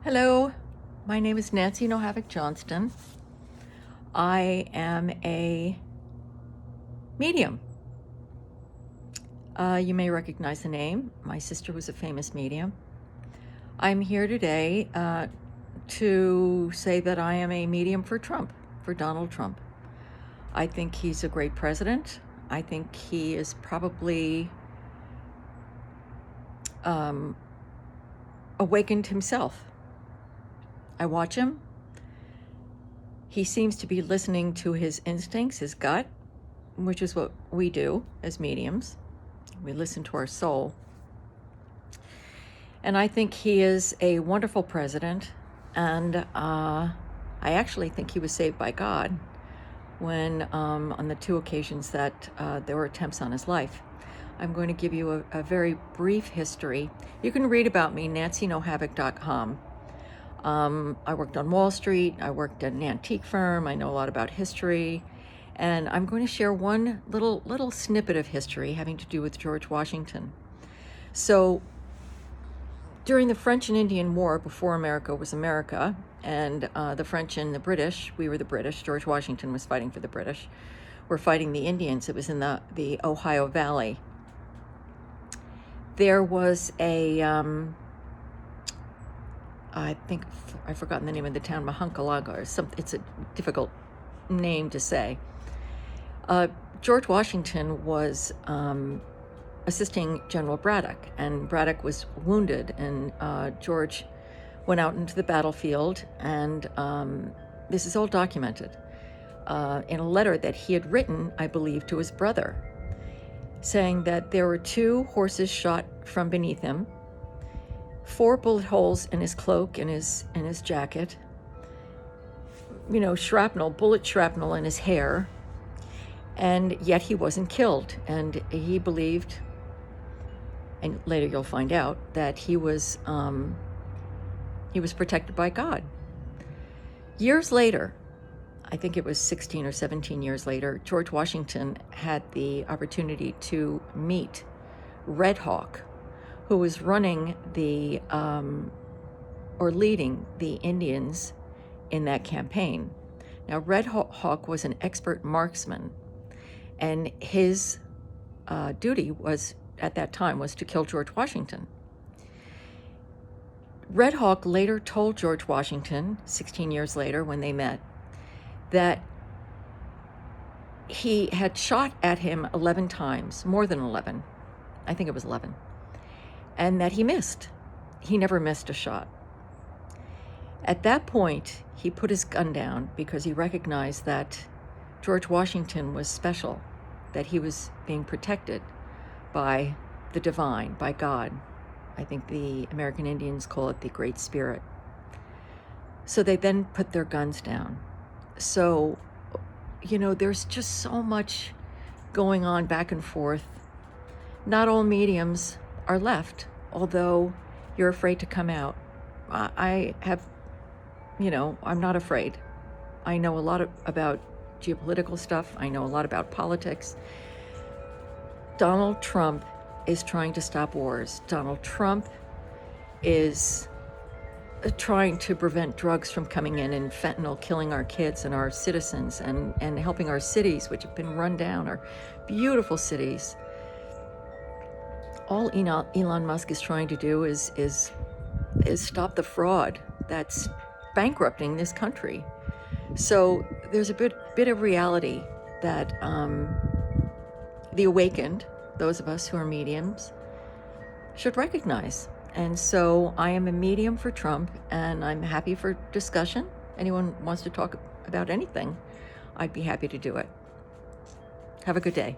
Hello, my name is Nancy Nohavik Johnston. I am a medium. You may recognize the name. My sister was a famous medium. I'm here today to say that I am a medium for Trump, for Donald Trump. I think he's a great president. I think he is probably awakened himself. I watch him. He seems to be listening to his instincts, his gut, which is what we do as mediums. We listen to our soul. And I think he is a wonderful president. And I actually think he was saved by God when, on the two occasions that there were attempts on his life. I'm going to give you a very brief history. You can read about me, nancynohavik.com. I worked on Wall Street. I worked at an antique firm. I know a lot about history. And I'm going to share one little snippet of history having to do with George Washington. So during the French and Indian War, before America was America, and the French and the British, we were the British, George Washington was fighting for the British, were fighting the Indians. It was in the Ohio Valley. There was I've forgotten the name of the town, Mahunkalaga or something. It's a difficult name to say. George Washington was assisting General Braddock, and Braddock was wounded, and George went out into the battlefield, and this is all documented in a letter that he had written, I believe, to his brother, saying that there were 2 horses shot from beneath him, 4 bullet holes in his cloak and his jacket, bullet shrapnel in his hair, and yet he wasn't killed. And he believed, and later you'll find out, that he was protected by God. Years later, I think it was 16 or 17 years later, George Washington had the opportunity to meet Red Hawk, who was running leading the Indians in that campaign. Now, Red Hawk was an expert marksman, and his duty was, at that time, was to kill George Washington. Red Hawk later told George Washington, 16 years later when they met, that he had shot at him 11 times, more than 11. I think it was 11. And that he missed. He never missed a shot. At that point, he put his gun down because he recognized that George Washington was special, that he was being protected by the divine, by God. I think the American Indians call it the Great Spirit. So they then put their guns down. So, there's just so much going on back and forth. Not all mediums are left, although you're afraid to come out. I'm not afraid. I know a lot about geopolitical stuff. I know a lot about politics. Donald Trump is trying to stop wars. Donald Trump is trying to prevent drugs from coming in and fentanyl killing our kids and our citizens, and helping our cities, which have been run down, our beautiful cities. All Elon Musk is trying to do is stop the fraud that's bankrupting this country. So there's a bit of reality that the awakened, those of us who are mediums, should recognize. And so I am a medium for Trump, and I'm happy for discussion. Anyone wants to talk about anything, I'd be happy to do it. Have a good day.